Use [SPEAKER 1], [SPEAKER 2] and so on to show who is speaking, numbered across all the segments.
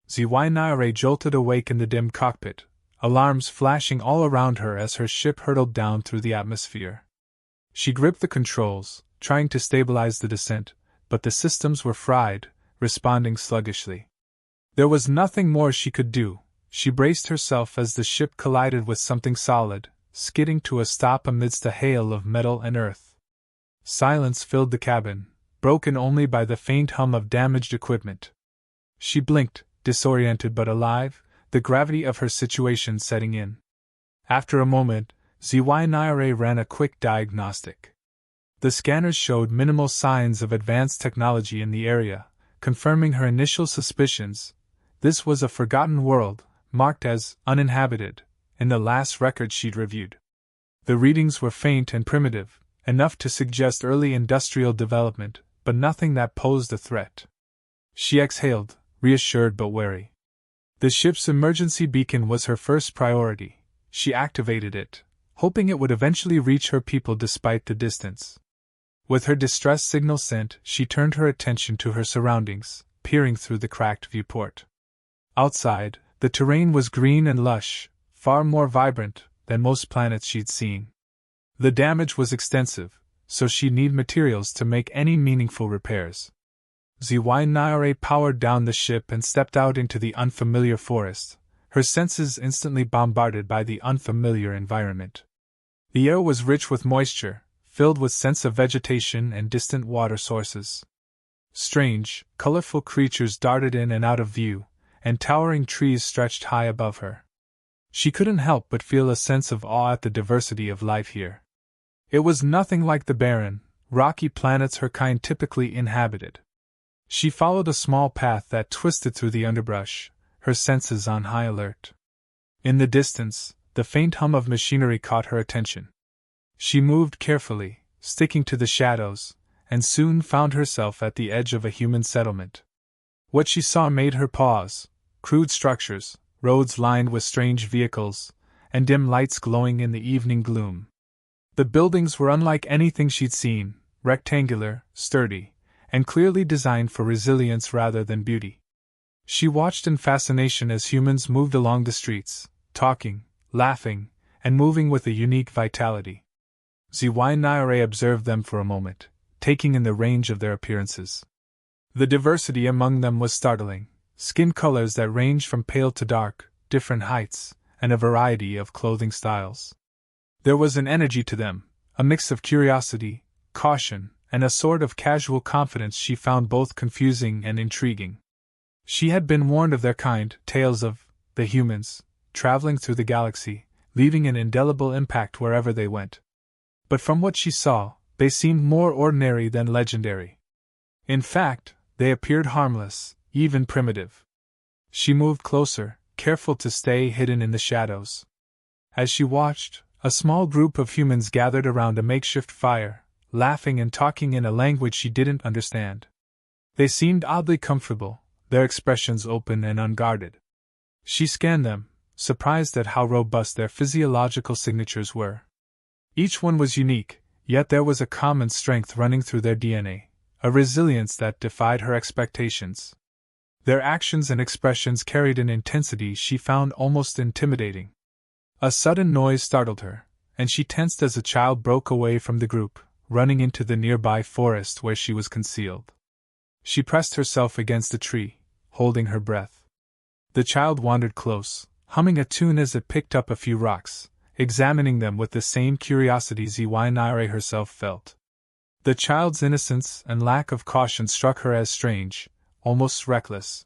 [SPEAKER 1] ZY jolted awake in the dim cockpit, alarms flashing all around her as her ship hurtled down through the atmosphere. She gripped the controls, trying to stabilize the descent, but the systems were fried, responding sluggishly. There was nothing more she could do. She braced herself as the ship collided with something solid, skidding to a stop amidst a hail of metal and earth. Silence filled the cabin, broken only by the faint hum of damaged equipment. She blinked, disoriented but alive, the gravity of her situation setting in. After a moment, ZY ran a quick diagnostic. The scanners showed minimal signs of advanced technology in the area, confirming her initial suspicions. This was a forgotten world, marked as uninhabited, in the last record she'd reviewed. The readings were faint and primitive, enough to suggest early industrial development, but nothing that posed a threat. She exhaled, reassured but wary. The ship's emergency beacon was her first priority. She activated it, hoping it would eventually reach her people despite the distance. With her distress signal sent, she turned her attention to her surroundings, peering through the cracked viewport. Outside, the terrain was green and lush, far more vibrant than most planets she'd seen. The damage was extensive, so she'd need materials to make any meaningful repairs. ZY powered down the ship and stepped out into the unfamiliar forest, her senses instantly bombarded by the unfamiliar environment. The air was rich with moisture, filled with scents of vegetation and distant water sources. Strange, colorful creatures darted in and out of view, and towering trees stretched high above her. She couldn't help but feel a sense of awe at the diversity of life here. It was nothing like the barren, rocky planets her kind typically inhabited. She followed a small path that twisted through the underbrush, her senses on high alert. In the distance, the faint hum of machinery caught her attention. She moved carefully, sticking to the shadows, and soon found herself at the edge of a human settlement. What she saw made her pause: crude structures, roads lined with strange vehicles, and dim lights glowing in the evening gloom. The buildings were unlike anything she'd seen, rectangular, sturdy, and clearly designed for resilience rather than beauty. She watched in fascination as humans moved along the streets, talking, laughing, and moving with a unique vitality. ZY observed them for a moment, taking in the range of their appearances. The diversity among them was startling: skin colors that ranged from pale to dark, different heights, and a variety of clothing styles. There was an energy to them, a mix of curiosity, caution, and a sort of casual confidence she found both confusing and intriguing. She had been warned of their kind, tales of the humans, traveling through the galaxy, leaving an indelible impact wherever they went. But from what she saw, they seemed more ordinary than legendary. In fact, they appeared harmless, even primitive. She moved closer, careful to stay hidden in the shadows. As she watched, a small group of humans gathered around a makeshift fire, laughing and talking in a language she didn't understand. They seemed oddly comfortable, their expressions open and unguarded. She scanned them, surprised at how robust their physiological signatures were. Each one was unique, yet there was a common strength running through their DNA, a resilience that defied her expectations. Their actions and expressions carried an intensity she found almost intimidating. A sudden noise startled her, and she tensed as a child broke away from the group, running into the nearby forest where she was concealed. She pressed herself against a tree, holding her breath. The child wandered close, humming a tune as it picked up a few rocks, examining them with the same curiosity ZY herself felt. The child's innocence and lack of caution struck her as strange, almost reckless.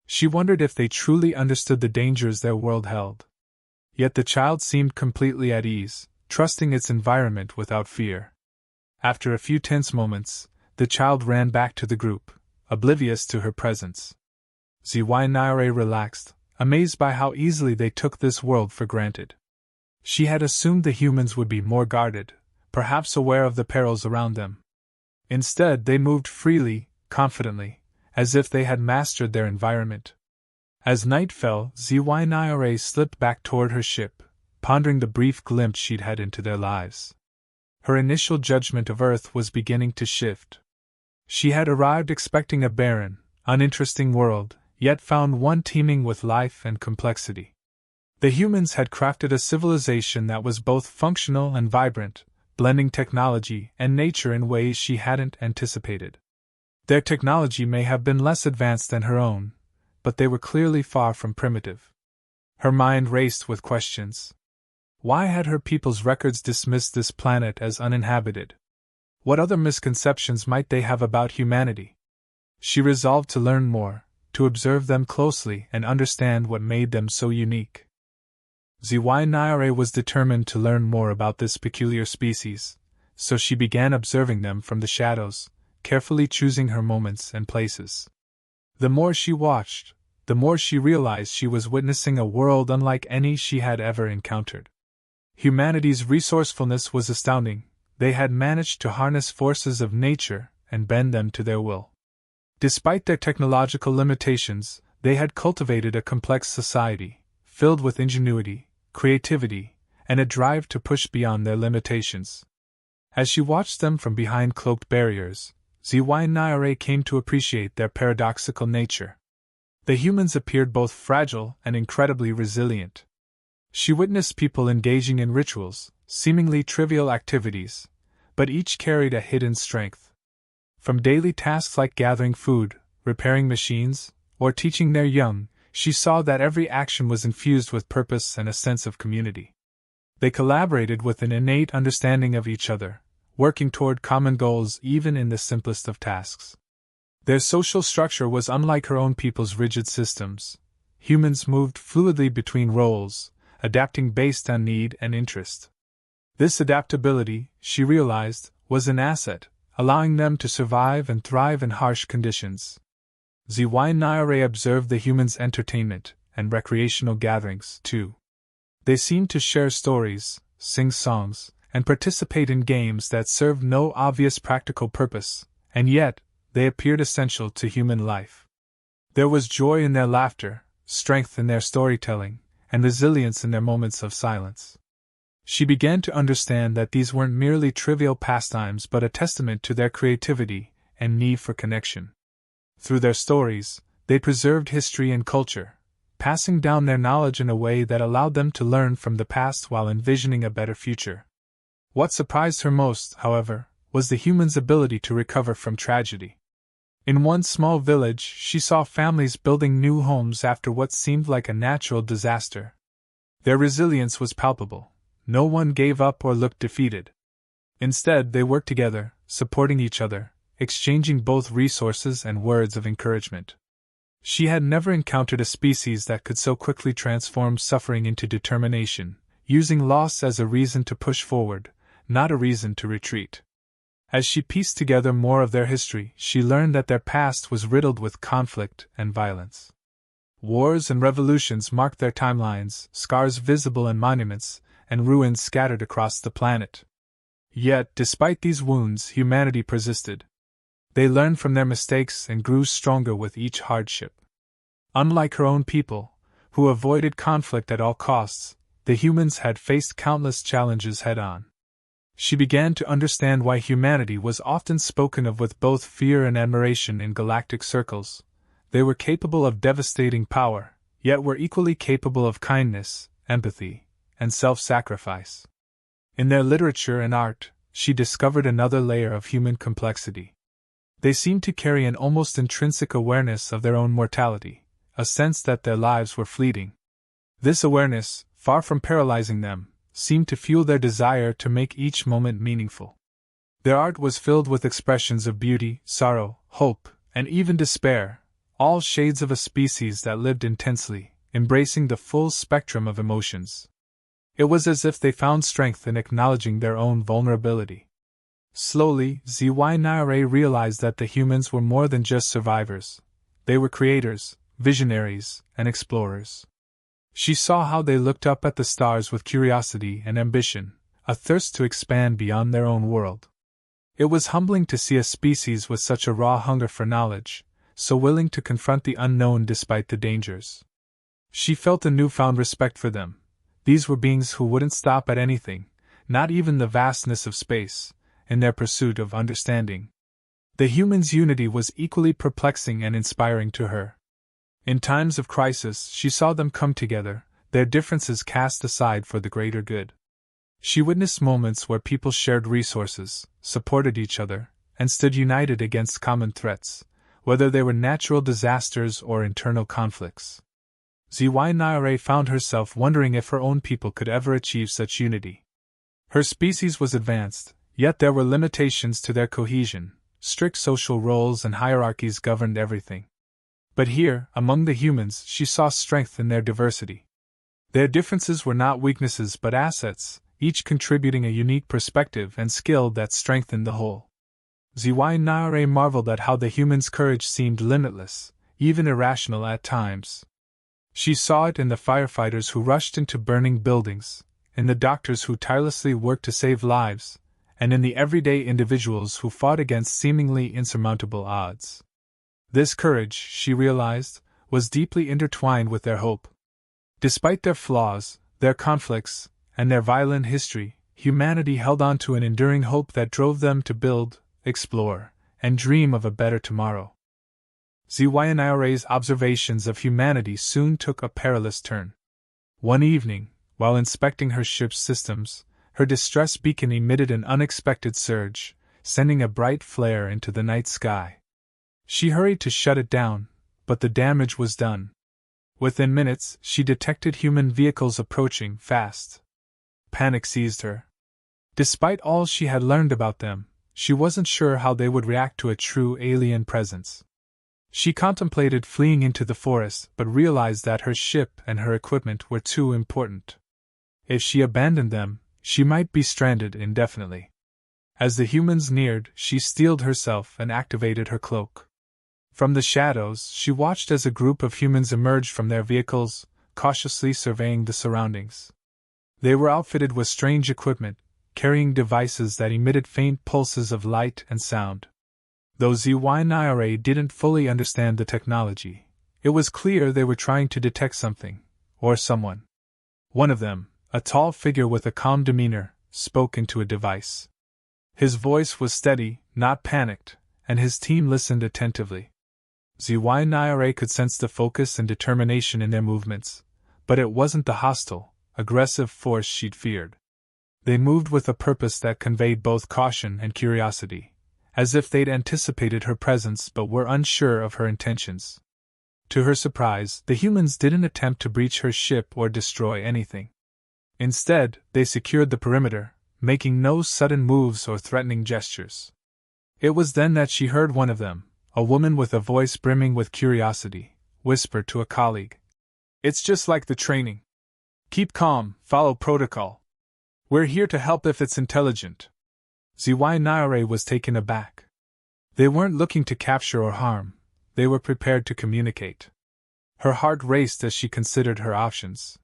[SPEAKER 1] She wondered if they truly understood the dangers their world held. Yet the child seemed completely at ease, trusting its environment without fear. After a few tense moments, the child ran back to the group, oblivious to her presence. ZY relaxed, amazed by how easily they took this world for granted. She had assumed the humans would be more guarded, perhaps aware of the perils around them. Instead, they moved freely, confidently, as if they had mastered their environment. As night fell, ZY slipped back toward her ship, pondering the brief glimpse she'd had into their lives. Her initial judgment of Earth was beginning to shift. She had arrived expecting a barren, uninteresting world, yet found one teeming with life and complexity. The humans had crafted a civilization that was both functional and vibrant, blending technology and nature in ways she hadn't anticipated. Their technology may have been less advanced than her own, but they were clearly far from primitive. Her mind raced with questions. Why had her people's records dismissed this planet as uninhabited? What other misconceptions might they have about humanity? She resolved to learn more, to observe them closely and understand what made them so unique. Zy was determined to learn more about this peculiar species, so she began observing them from the shadows, carefully choosing her moments and places. The more she watched, the more she realized she was witnessing a world unlike any she had ever encountered. Humanity's resourcefulness was astounding. They had managed to harness forces of nature and bend them to their will. Despite their technological limitations, they had cultivated a complex society, filled with ingenuity, creativity, and a drive to push beyond their limitations. As she watched them from behind cloaked barriers, Zy came to appreciate their paradoxical nature. The humans appeared both fragile and incredibly resilient. She witnessed people engaging in rituals, seemingly trivial activities, but each carried a hidden strength. From daily tasks like gathering food, repairing machines, or teaching their young, she saw that every action was infused with purpose and a sense of community. They collaborated with an innate understanding of each other, working toward common goals even in the simplest of tasks. Their social structure was unlike her own people's rigid systems. Humans moved fluidly between roles, adapting based on need and interest. This adaptability, she realized, was an asset, allowing them to survive and thrive in harsh conditions. Zy observed the humans' entertainment and recreational gatherings, too. They seemed to share stories, sing songs, and participate in games that served no obvious practical purpose, and yet, they appeared essential to human life. There was joy in their laughter, strength in their storytelling, and resilience in their moments of silence. She began to understand that these weren't merely trivial pastimes but a testament to their creativity and need for connection. Through their stories, they preserved history and culture, passing down their knowledge in a way that allowed them to learn from the past while envisioning a better future. What surprised her most, however, was the humans' ability to recover from tragedy. In one small village, she saw families building new homes after what seemed like a natural disaster. Their resilience was palpable. No one gave up or looked defeated. Instead, they worked together, supporting each other, exchanging both resources and words of encouragement. She had never encountered a species that could so quickly transform suffering into determination, using loss as a reason to push forward, not a reason to retreat. As she pieced together more of their history, she learned that their past was riddled with conflict and violence. Wars and revolutions marked their timelines, scars visible in monuments, and ruins scattered across the planet. Yet, despite these wounds, humanity persisted. They learned from their mistakes and grew stronger with each hardship. Unlike her own people, who avoided conflict at all costs, the humans had faced countless challenges head-on. She began to understand why humanity was often spoken of with both fear and admiration in galactic circles. They were capable of devastating power, yet were equally capable of kindness, empathy, and self-sacrifice. In their literature and art, she discovered another layer of human complexity. They seemed to carry an almost intrinsic awareness of their own mortality, a sense that their lives were fleeting. This awareness, far from paralyzing them, seemed to fuel their desire to make each moment meaningful. Their art was filled with expressions of beauty, sorrow, hope, and even despair, all shades of a species that lived intensely, embracing the full spectrum of emotions. It was as if they found strength in acknowledging their own vulnerability. Slowly, Zy realized that the humans were more than just survivors. They were creators, visionaries, and explorers. She saw how they looked up at the stars with curiosity and ambition, a thirst to expand beyond their own world. It was humbling to see a species with such a raw hunger for knowledge, so willing to confront the unknown despite the dangers. She felt a newfound respect for them. These were beings who wouldn't stop at anything, not even the vastness of space, in their pursuit of understanding. The humans' unity was equally perplexing and inspiring to her. In times of crisis, she saw them come together, their differences cast aside for the greater good. She witnessed moments where people shared resources, supported each other, and stood united against common threats, whether they were natural disasters or internal conflicts. Zy found herself wondering if her own people could ever achieve such unity. Her species was advanced, yet there were limitations to their cohesion. Strict social roles and hierarchies governed everything. But here, among the humans, she saw strength in their diversity. Their differences were not weaknesses but assets, each contributing a unique perspective and skill that strengthened the whole. Zy marveled at how the humans' courage seemed limitless, even irrational at times. She saw it in the firefighters who rushed into burning buildings, in the doctors who tirelessly worked to save lives, and in the everyday individuals who fought against seemingly insurmountable odds. This courage, she realized, was deeply intertwined with their hope. Despite their flaws, their conflicts, and their violent history, humanity held on to an enduring hope that drove them to build, explore, and dream of a better tomorrow. Zy's observations of humanity soon took a perilous turn. One evening, while inspecting her ship's systems, her distress beacon emitted an unexpected surge, sending a bright flare into the night sky. She hurried to shut it down, but the damage was done. Within minutes, she detected human vehicles approaching fast. Panic seized her. Despite all she had learned about them, she wasn't sure how they would react to a true alien presence. She contemplated fleeing into the forest but realized that her ship and her equipment were too important. If she abandoned them, she might be stranded indefinitely. As the humans neared, she steeled herself and activated her cloak. From the shadows, she watched as a group of humans emerged from their vehicles, cautiously surveying the surroundings. They were outfitted with strange equipment, carrying devices that emitted faint pulses of light and sound. Though Zy didn't fully understand the technology, it was clear they were trying to detect something, or someone. One of them, a tall figure with a calm demeanor, spoke into a device. His voice was steady, not panicked, and his team listened attentively. Zy could sense the focus and determination in their movements, but it wasn't the hostile, aggressive force she'd feared. They moved with a purpose that conveyed both caution and curiosity, as if they'd anticipated her presence but were unsure of her intentions. To her surprise, the humans didn't attempt to breach her ship or destroy anything. Instead, they secured the perimeter, making no sudden moves or threatening gestures. It was then that she heard one of them, a woman with a voice brimming with curiosity, whisper to a colleague. "It's just like the training. Keep calm, follow protocol. We're here to help if it's intelligent." Zy was taken aback. They weren't looking to capture or harm, they were prepared to communicate. Her heart raced as she considered her options.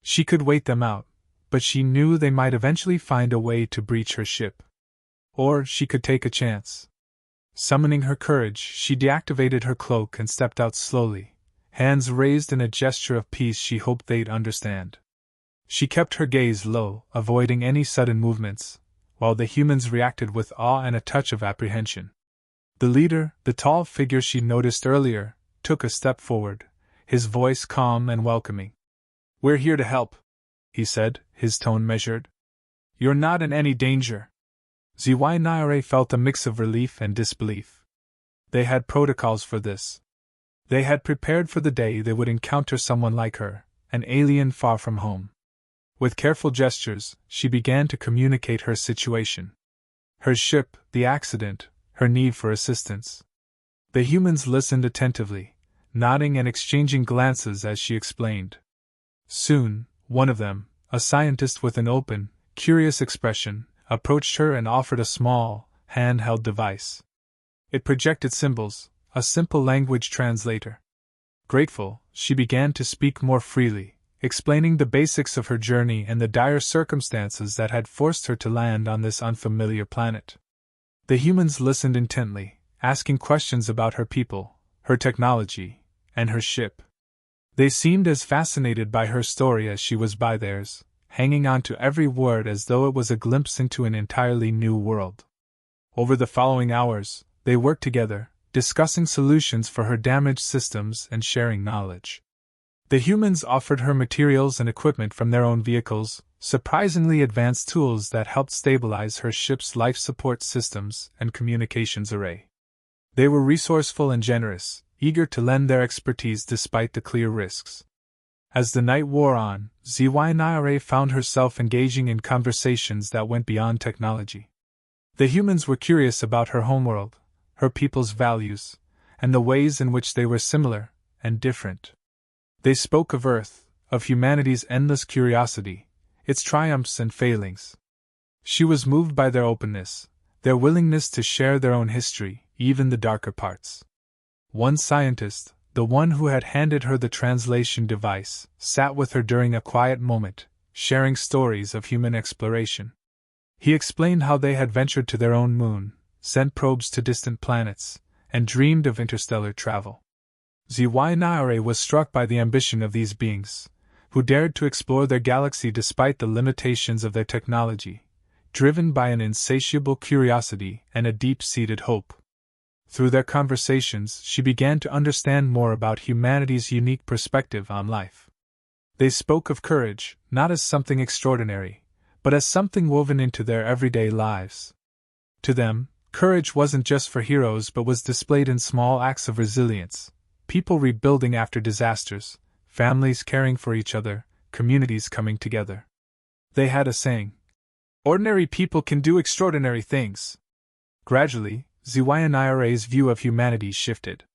[SPEAKER 1] She could wait them out, but she knew they might eventually find a way to breach her ship. Or she could take a chance. Summoning her courage, she deactivated her cloak and stepped out slowly, hands raised in a gesture of peace she hoped they'd understand. She kept her gaze low, avoiding any sudden movements, while the humans reacted with awe and a touch of apprehension. The leader, the tall figure she'd noticed earlier, took a step forward, his voice calm and welcoming. "We're here to help," he said, his tone measured. "You're not in any danger." Zy felt a mix of relief and disbelief. They had protocols for this. They had prepared for the day they would encounter someone like her, an alien far from home. With careful gestures, she began to communicate her situation. Her ship, the accident, her need for assistance. The humans listened attentively, nodding and exchanging glances as she explained. Soon, one of them, a scientist with an open, curious expression, approached her and offered a small, hand-held device. It projected symbols, a simple language translator. Grateful, she began to speak more freely, explaining the basics of her journey and the dire circumstances that had forced her to land on this unfamiliar planet. The humans listened intently, asking questions about her people, her technology, and her ship. They seemed as fascinated by her story as she was by theirs, hanging on to every word as though it was a glimpse into an entirely new world. Over the following hours, they worked together, discussing solutions for her damaged systems and sharing knowledge. The humans offered her materials and equipment from their own vehicles, surprisingly advanced tools that helped stabilize her ship's life support systems and communications array. They were resourceful and generous, eager to lend their expertise despite the clear risks. As the night wore on, ZY found herself engaging in conversations that went beyond technology. The humans were curious about her homeworld, her people's values, and the ways in which they were similar and different. They spoke of Earth, of humanity's endless curiosity, its triumphs and failings. She was moved by their openness, their willingness to share their own history, even the darker parts. One scientist, the one who had handed her the translation device, sat with her during a quiet moment, sharing stories of human exploration. He explained how they had ventured to their own moon, sent probes to distant planets, and dreamed of interstellar travel. ZY was struck by the ambition of these beings, who dared to explore their galaxy despite the limitations of their technology, driven by an insatiable curiosity and a deep-seated hope. Through their conversations, she began to understand more about humanity's unique perspective on life. They spoke of courage, not as something extraordinary, but as something woven into their everyday lives. To them, courage wasn't just for heroes but was displayed in small acts of resilience, people rebuilding after disasters, families caring for each other, communities coming together. They had a saying, "Ordinary people can do extraordinary things." Gradually, ZY's view of humanity shifted.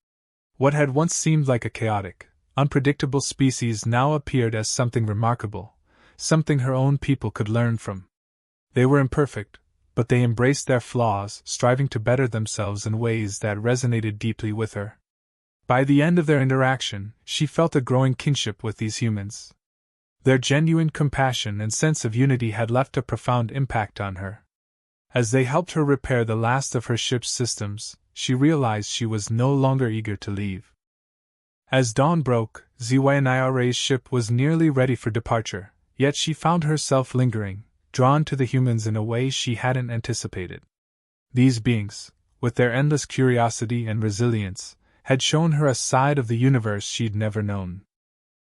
[SPEAKER 1] What had once seemed like a chaotic, unpredictable species now appeared as something remarkable, something her own people could learn from. They were imperfect, but they embraced their flaws, striving to better themselves in ways that resonated deeply with her. By the end of their interaction, she felt a growing kinship with these humans. Their genuine compassion and sense of unity had left a profound impact on her. As they helped her repair the last of her ship's systems, she realized she was no longer eager to leave. As dawn broke, ZY's ship was nearly ready for departure, yet she found herself lingering, drawn to the humans in a way she hadn't anticipated. These beings, with their endless curiosity and resilience, had shown her a side of the universe she'd never known.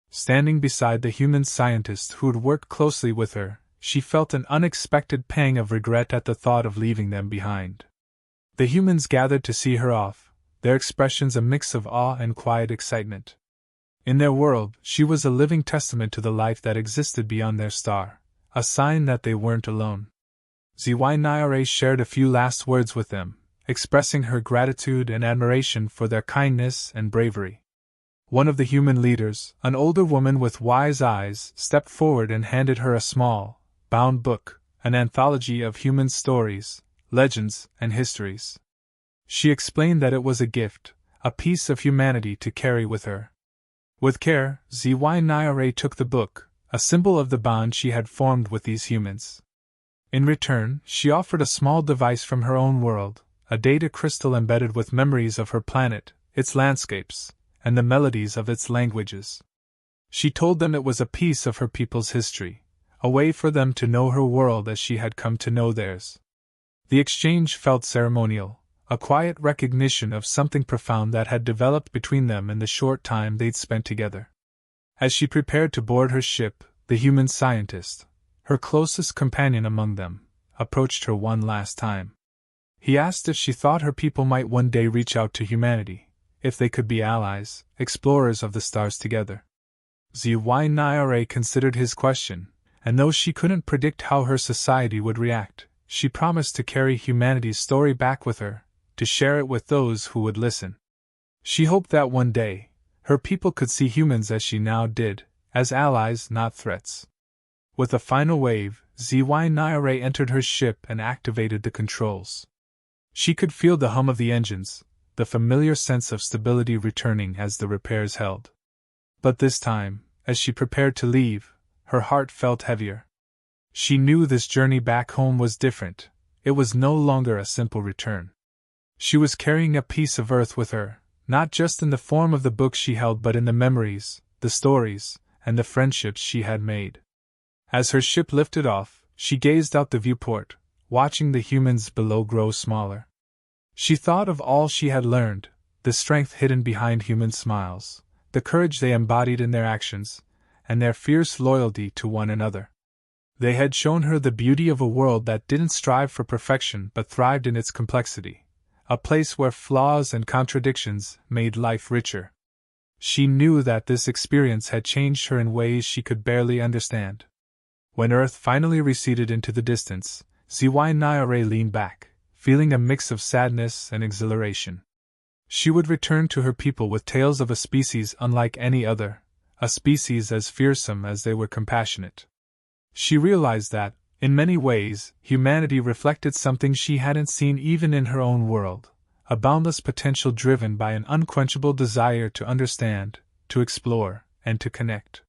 [SPEAKER 1] Standing beside the human scientist who'd worked closely with her, she felt an unexpected pang of regret at the thought of leaving them behind. The humans gathered to see her off, their expressions a mix of awe and quiet excitement. In their world, she was a living testament to the life that existed beyond their star, a sign that they weren't alone. ZY shared a few last words with them, expressing her gratitude and admiration for their kindness and bravery. One of the human leaders, an older woman with wise eyes, stepped forward and handed her a small, bound book, an anthology of human stories, legends, and histories. She explained that it was a gift, a piece of humanity to carry with her. With care, ZY took the book, a symbol of the bond she had formed with these humans. In return, she offered a small device from her own world, a data crystal embedded with memories of her planet, its landscapes, and the melodies of its languages. She told them it was a piece of her people's history, a way for them to know her world as she had come to know theirs. The exchange felt ceremonial, a quiet recognition of something profound that had developed between them in the short time they'd spent together. As she prepared to board her ship, the human scientist, her closest companion among them, approached her one last time. He asked if she thought her people might one day reach out to humanity, if they could be allies, explorers of the stars together. ZY considered his question, and though she couldn't predict how her society would react, she promised to carry humanity's story back with her, to share it with those who would listen. She hoped that one day, her people could see humans as she now did, as allies, not threats. With a final wave, ZY entered her ship and activated the controls. She could feel the hum of the engines, the familiar sense of stability returning as the repairs held. But this time, as she prepared to leave, her heart felt heavier. She knew this journey back home was different. It was no longer a simple return. She was carrying a piece of Earth with her, not just in the form of the book she held but in the memories, the stories, and the friendships she had made. As her ship lifted off, she gazed out the viewport, watching the humans below grow smaller. She thought of all she had learned, the strength hidden behind human smiles, the courage they embodied in their actions, and their fierce loyalty to one another. They had shown her the beauty of a world that didn't strive for perfection but thrived in its complexity, a place where flaws and contradictions made life richer. She knew that this experience had changed her in ways she could barely understand. When Earth finally receded into the distance, HFY leaned back, feeling a mix of sadness and exhilaration. She would return to her people with tales of a species unlike any other, a species as fearsome as they were compassionate. She realized that, in many ways, humanity reflected something she hadn't seen even in her own world, a boundless potential driven by an unquenchable desire to understand, to explore, and to connect.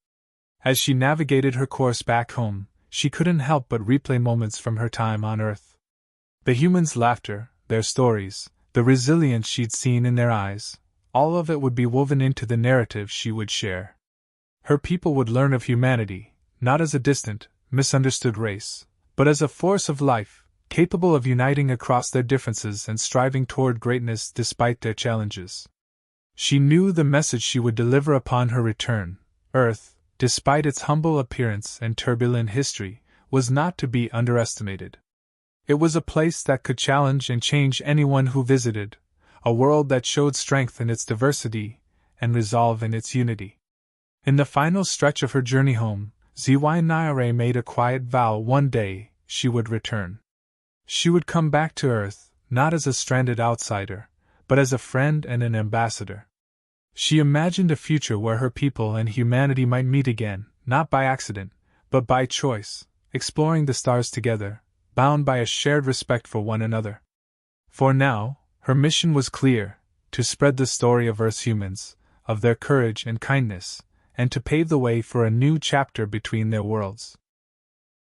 [SPEAKER 1] As she navigated her course back home, she couldn't help but replay moments from her time on Earth. The humans' laughter, their stories, the resilience she'd seen in their eyes, all of it would be woven into the narrative she would share. Her people would learn of humanity, not as a distant, misunderstood race, but as a force of life, capable of uniting across their differences and striving toward greatness despite their challenges. She knew the message she would deliver upon her return: Earth, despite its humble appearance and turbulent history, was not to be underestimated. It was a place that could challenge and change anyone who visited, a world that showed strength in its diversity and resolve in its unity. In the final stretch of her journey home, HFY made a quiet vow: one day she would return. She would come back to Earth, not as a stranded outsider, but as a friend and an ambassador. She imagined a future where her people and humanity might meet again, not by accident, but by choice, exploring the stars together, bound by a shared respect for one another. For now, her mission was clear: to spread the story of Earth's humans, of their courage and kindness, and to pave the way for a new chapter between their worlds.